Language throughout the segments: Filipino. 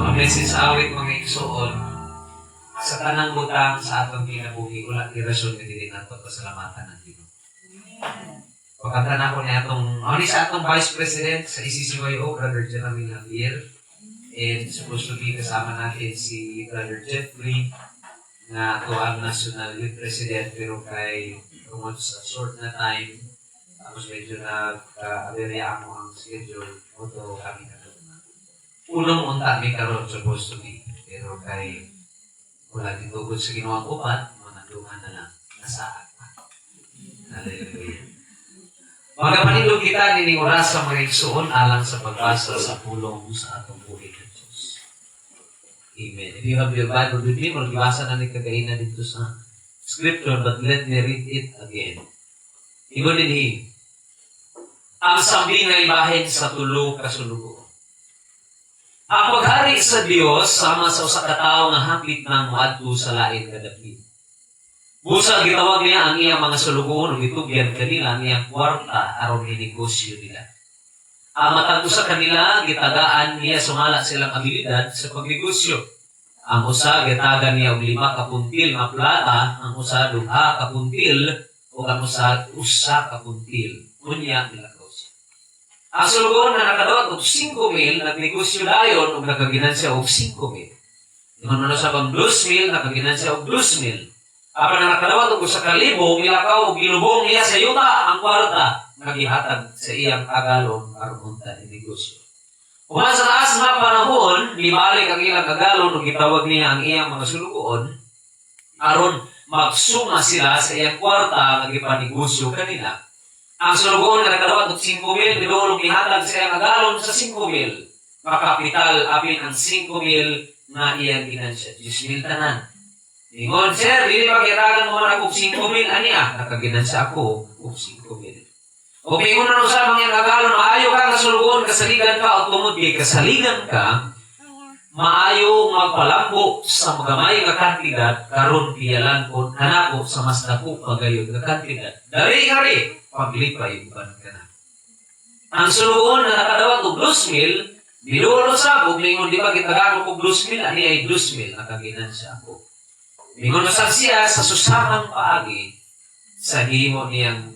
Ang message sa awit mga igsoon, sa tanang butang sa atong kinabuhi, wala ni rason nga dili nato pasalamatan ng Ginoo. Pagkanta na ko niya sa atong Vice President sa ICCYO, Brother Jeremy Javier, and supposed to be kasama natin si Brother Jeffrey, na to ang National Youth President, pero kay tungod sa short na time, tapos medyo nag-aberya mo ang schedule, o to kami na unang unta may karoon supposed to be, pero kay wala ditugod sa ginawang upat, manandungan na lang, nasaan pa. Hallelujah. Mga panindog kita, nining oras sa mga igsoon, alang sa pagbasa sa pulong sa atong buhay ng Diyos. Amen. If you have your Bible with me, magbasa na ni kagainan dito sa scripture, but let me read it again. Ingon din ang sambi nga ibahin sa tulo kasulugo. Ang paghari sa Dios sama sa usa ka tawo nga hapit nang moadto sa lain nga dapit. Busa gitawag niya ang iyang mga sulugoon ug gitugyan kanila ang iyang kwarta aron ginegosyo nila. Ang matag sa kanila gitagaan niya sumala silang abilidad sa pagnegosyo. Ang usa gitagan niya og 5 ka puntil nga plata, ang usa 2 ka puntil ug ang usa ka puntil. Unya nila. Ang sulugoon na nakadawat og 5,000, nagnegosyo dayon ug nakaginansya og 5,000. Ingon man sa bang 2,000, nakaginansya og 2,000. Apan na nakadawat og 1,000, milakaw og gilubong niya sa yuta ang kwarta nga gihatag sa iyang kagalon aron unta ni negosyo. Kung sa taas nga panahon, libalik ang ilang kagalon ug gitawag niya ang iyang mga sulugoon aron magsuma sila sa iyang kwarta nga gipanegosyo kanila. Ang sulugoon na nakadawat og 5,000, bidulong ihatag sa iyang agalon sa 5,000. Makapital apin ang 5,000 nga iyang ginansya. 10,000 tanan. Ingon, sir, dili ba kitagan mo man ako 5,000? Aniya, nakaginansya ako og 5,000. O ingon na sa mga agalon, maayo ka nga sulugoon, kasaligan ka, o tumod kay kasaligan ka, maayo magpalambo sa magamay nga kantidad, karon piyalan ko, hanako sa mas dako pagayod nga kantidad. Dari-dari, paglipay uban ka na. Ang sulugoon na nakadawat og 2,000, binulo sa ako, mingon di ba gitagaan ko 2,000, ani ay 2,000, nakaginansya ako. Mingon na siya sa susamang paagi, sa himo niyang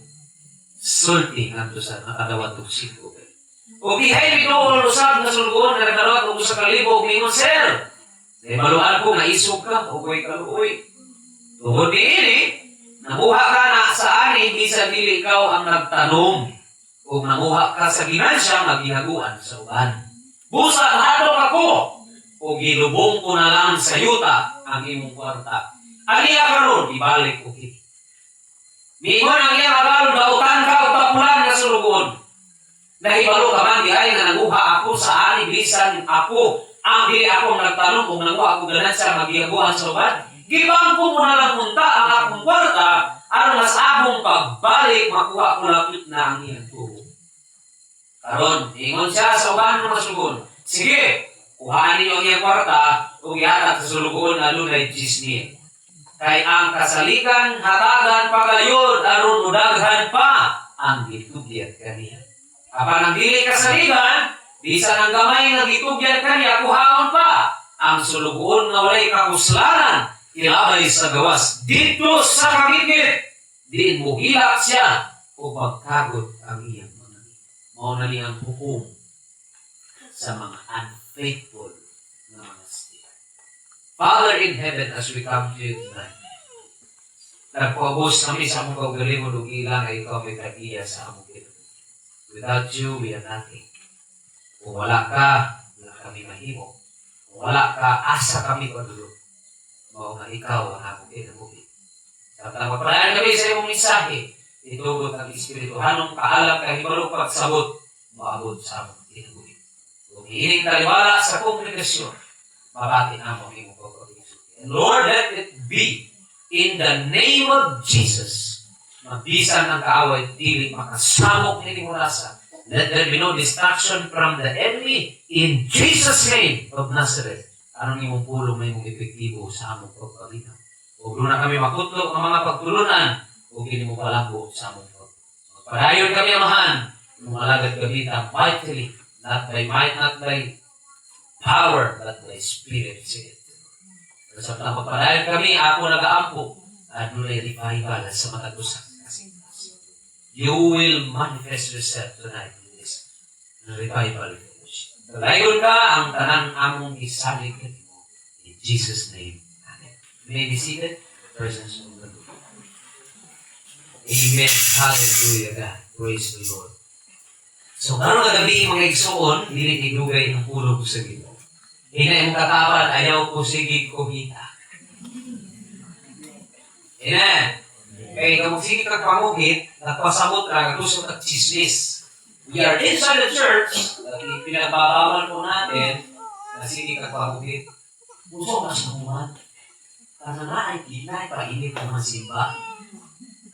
sulti ngadto sa nakadawat og 5,000. O gihay binulo sa nga sulugoon na nakadawat og 1,000, mingon, sir, maluan ko nga isog ka, o ko'y kaluoy. Tungod niini, namuha ka na sa ani, bisan dili ikaw ang nagtanong. Kung namuha ka sa ginansya, maghihaguan sa uban. Busa, hadong ako. O gilubong ko na lang sa yuta ang imong kwarta. Aliya ka ron, ibalik ko kiti. Mingon ang iyang agalon, dautan ka o tapulan na sulugon. Nahibalo ka man, di ay na namuha ako sa ani, bisan ako, ang dili akong nagtanong kung namuha ako ganansya, maghihaguan sa uban. Gibangko mo na lang punta ang akong kwarta, aron sa akong pagbalik, makuha ko lapit na ang iyang tubo. Karon, ingon siya sa uban ng masugon, sige, kuhaan ninyo ang iyang kwarta, o ihatag sa sulugoon na lunay 10,000. Kay ang kasalikan, hatagan pagayod, aron udaghan pa ang gitugyan kaniya. Apan ang dili kasalikan, bisan ang gamay na gitugyan kaniya, kuhaon pa ang sulugoon na walay kakuslanan, ilabay sa gawas dito sa kagigit. Diin mo hilak siya o pagkagod ang iyang mga. Mauna niyang hukom sa mga unfaithful na mga stiya. Father in heaven, as we come to you tonight, nagpabos kami sa mong kaugaling mo nung ilang ay ikaw may tagiya sa among kinabuhi. Without you, we are nothing. Kung wala ka, wala kami mahimo. Kung wala ka, asa kami padulo. Mao nga ikaw ang among kinabuhi. Samtang magpalayan kami sa iyong mensahe, itugot ang espirituhanong kaalam kahibalo pagsabot, maabot sa among kinabuhi. Kung hihiling taliwala sa kongregasyon, mabati na mo iyong pagkakiso. And Lord, let it be in the name of Jesus. Mabisan ang kaaway, dili makasamok niling orasa. Let there be no distraction from the enemy in Jesus' name of Nazareth. Anong imong pulong may mong epektibo sa among pagpabitaw. Huwag na kami makutlok ng mga pagtulunan, huwag hindi mo palanggo sa among pagpabitaw. Padayon kami amahan, ng alagad gamitan mightily, not by might, not by power, but by Spirit, saith the Lord. Sa pagpadayon kami, ako nag-aampo, at nulay revival sa matagusang kasing-kasing. You will manifest yourself tonight in this revival fellowship. Dayon ka ang tanang among isalig mo. In Jesus' name. Amen. You may be seated. The presence of the Lord. Amen. Hallelujah, God. Praise the Lord. So, karon nga gabi mga igsuon, dili igugay ang ulo ko sa Ginoo. Hinay mong katapat, ayaw ko sige ko kita. Amen. Kaya kung sige kang pamugit, nagpasamot lang, gusto kang chismis. We are inside the church, pinagbabawal po natin, na sige kang pamugit. Gusto ka sa kuman. Karena nga ay kinay, painit ang masimba.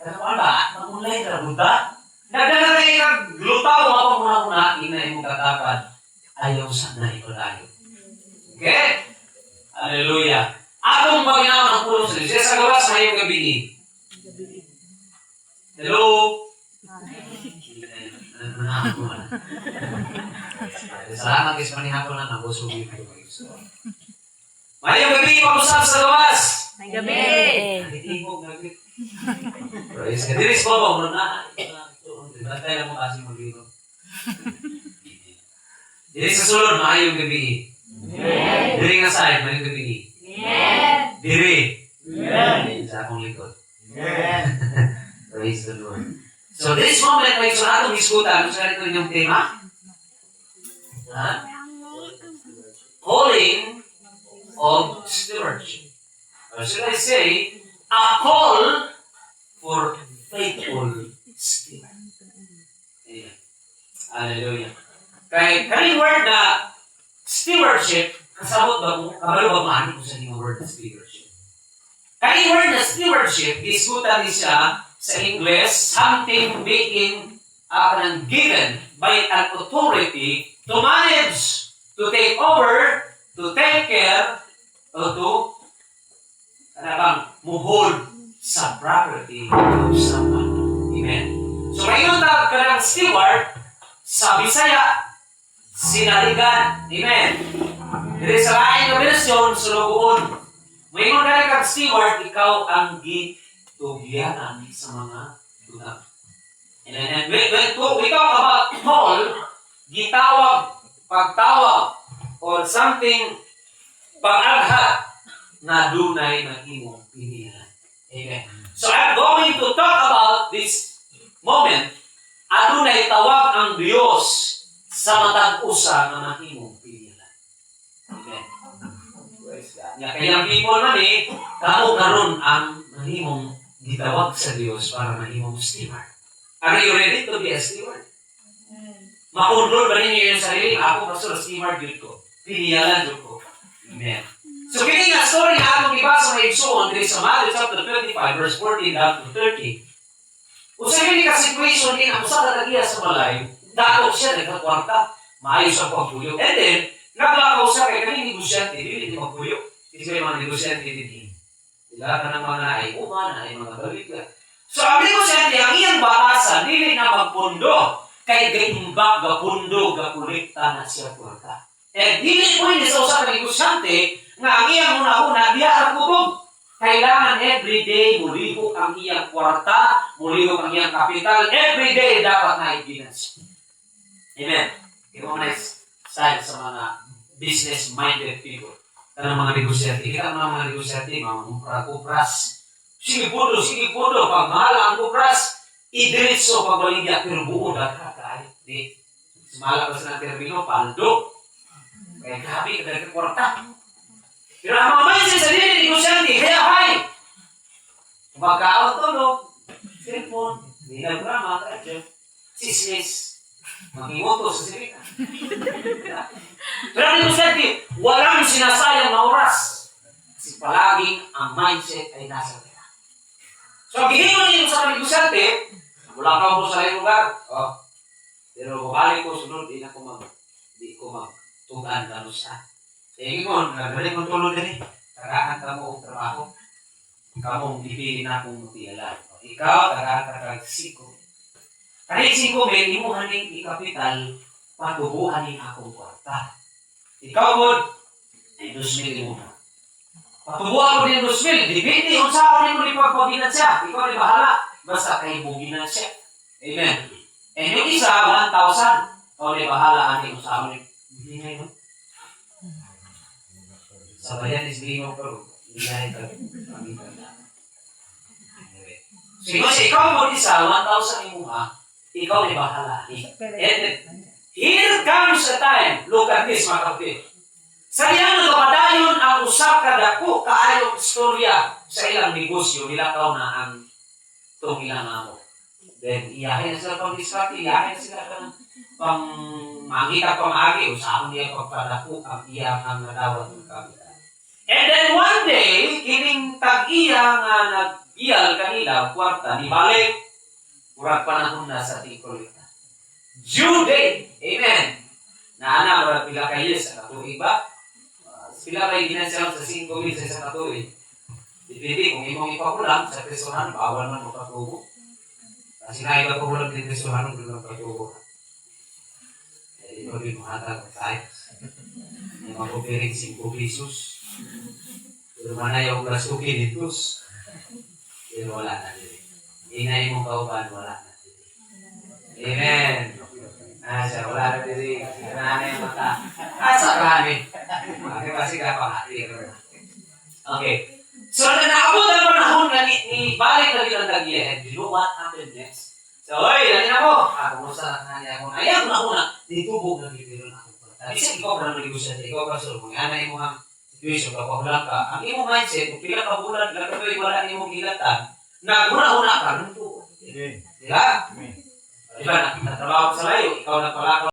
Karena wala, magunlay na buta. Nagdalagay kang lutaw, mapamuna-muna, inay mong katapat. Ayaw sana ipalayo. Okay? Hallelujah. Atong paginawa ng puno sa Diyos. Sa gawas, ngayong gabi. Hello? Salamat guys, manihapon na nabusugin ko. Ngayong gabi, pag-usap sa gawas. Ngayong gabi. Itingog na gabi. Praise God. Diris po ba? Muna. Bantay lang mo kasi mag-ino. Diris sa sulod, ngayong gabi. Diri nga side, ngayong gabi. Diri. Sa akong likod. Praise the Lord. So this moment, may gusto natong iskutan. Gusto natin ito yung tema? Calling of stewardship. Or should I say, a call for faithful steward. Amen. Hallelujah. Kaya kaning word na stewardship, kasabot ba kung kabalo ba maani ko sa inyong word na stewardship? Kaning word na stewardship, diskutan ni siya sa English, something being given by an authority to manage, to take over, to take care, o to muhold sa property of someone. Amen. So ngayon tawag ka ng steward, sa Bisaya, sinaligan. Amen. Dito sa lain na version, sulugoon. Ngayon dahil kang steward, ikaw ang gitugyanan sa mga tunag. And when we talk about call, gitawag, pagtawag, or something, pag-aghat, na dunay na imong pilihan. Amen. So I'm going to talk about this moment, adunay tawag ang Diyos sa matag-usa na mahimong pilihan. Amen. Kaya ang people man kamo karon ang mahimong gitawag sa Diyos para mahimong steward. Are you ready to be a steward? Makontrol ba ninyo yung sarili? Ako, pastor, steward yun ko. Pilihan yun ko. Amen. So, kini nga story na atong ibasa sa Igsoon, dito sa Matthew chapter 25, verse 14 down to 30. Kung sa hindi ka situation din, ang usa ka tagiya sa balay, dato siya, nagkakwarta, maayos ang pagpuyo. And then, naglakaw siya kay kanina negosyante, hindi magpuyo. Hindi sila yung mga negosyante din. Sila ka ng mga ay mga baliga. So, ang negosyante, ang iyang batasan, hindi na magpundo. Kay gaimbak, gapundo, gakulikta na siya kwarta. Eh, hindi po hindi sa usa ka negosyante, nga ang iyang una-una, diya ang kubog. Kailangan everyday muliho ang iyang kwarta, muliho ang iyang kapital, everyday dapat na i-finance. Amen. Yung mga nice style sa mga business-minded people. Tanang mga negosyante. Kita mga negosyante, mga kupras. Sige pudo, pag mahal ang kupras, idiritso pagbaligya, pero buo na kakay. Di, simala ka sa termino, paldo. Kaya grabe, kadali ka kwarta. Pero ang mga mindset sa dili, negosyante, kaya hay! Kumakaon tulog, cellphone, dinagprama, kadyo, sismis, magimoto sa sirika. Pero ang negosyante, walang sinasayang na oras. Kasi palaging ang mindset ay nasa kaya. So, ang gihingon niyo sa negosyante, wala ka mo sa lugar, pero balik ko sunod, di ko mag-tugan na siya. Tingin mo, nagaling mong tulog din Tagaan ka mo ang trabaho. Kamong pipili na akong mutialan. Ikaw, tagaan ka kag siko. Kahit siko, may imuhaning ikapital, patubuhanin akong kwarta. Ikaw mo, ay 2,000 mo. Patubuhan ko din 2,000. Dipindi kung saan mo ipagpaginan siya. Ikaw ay bahala. Basta kayo buginan siya. Amen. And yung isa, 1,000. Ikaw ay bahala. Ani kung saan mo buginan. Sabayan is being of God. Buginan ka. Sige, ikaw mo isa, 1,000 mo ha. Ikaw ay bahala. And here comes a time. Look at this, mga kapatid. Sa iyang nagpadayon ang usa ka dako kaayong istorya sa ilang negosyo, nilakaw na ang itong ilang amo. Then, iyahin na sila pang diskarte, iyahin na sila pang mangita pamagi, usahan niya pagpadako ang iyang ang nadawat ng kapitan. And then one day, kining tag-iya nga nag-iyal kanila, kwarta, di balik, murag panahon na sa tikolita. Due date, amen. Na murag pila kayo sa katuig ba? Sila kayo ginansyal sa 5,000 sa isang katuig. Dipindi kung imong ipakulang sa presohan, bawal man mo katubo. Kasi na iba pakulang din presohan kung ilang katubo. Eh, ito rin mahatag ang size. May makupiring 5 pesos. Pero manayaw ka suki ditos. Pero wala na din. Inay mong kauban, wala na din. Amen. Siya, wala na din. Nanay ang mata. Sa kami. Kasi kapahati. Okay. So, naabot ang panahon na ni balik na din ang tag-iya. And you know what happened next? So, oy, dali na mo. Kumusta na niya ako. Ayaw na ako na. Ditubog na bibiro na ako. Kasi ikaw pa naman negosyan. Ikaw pa sure. Kung anay mo ang situation, kapahulang ka. Ang imong mindset, kung pila ka bulan, lagatoy wala imong hilatan, naguna-una ka. Nung po. Diba? Diba, natrabaho sa layo. Ikaw nagpalakaw.